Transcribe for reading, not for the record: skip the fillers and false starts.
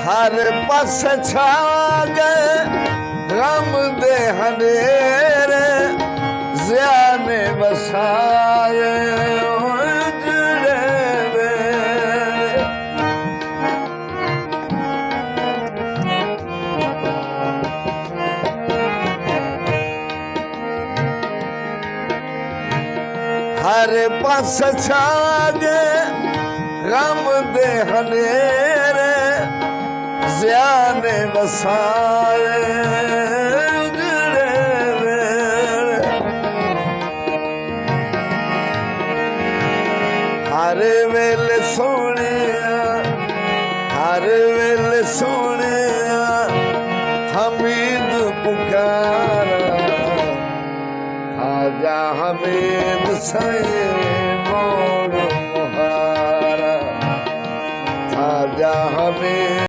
हर पास छा गए गम दे हनेरे ज़ियाने वसाए उजड़े मेरे। हर पास छा गए गम दे हनेरे ज़ियाने वसाए उजड़े मेरे। हर वेले सोनिया हर वेले सोनिया हमीद पुकारा खाजा हमीद सैयद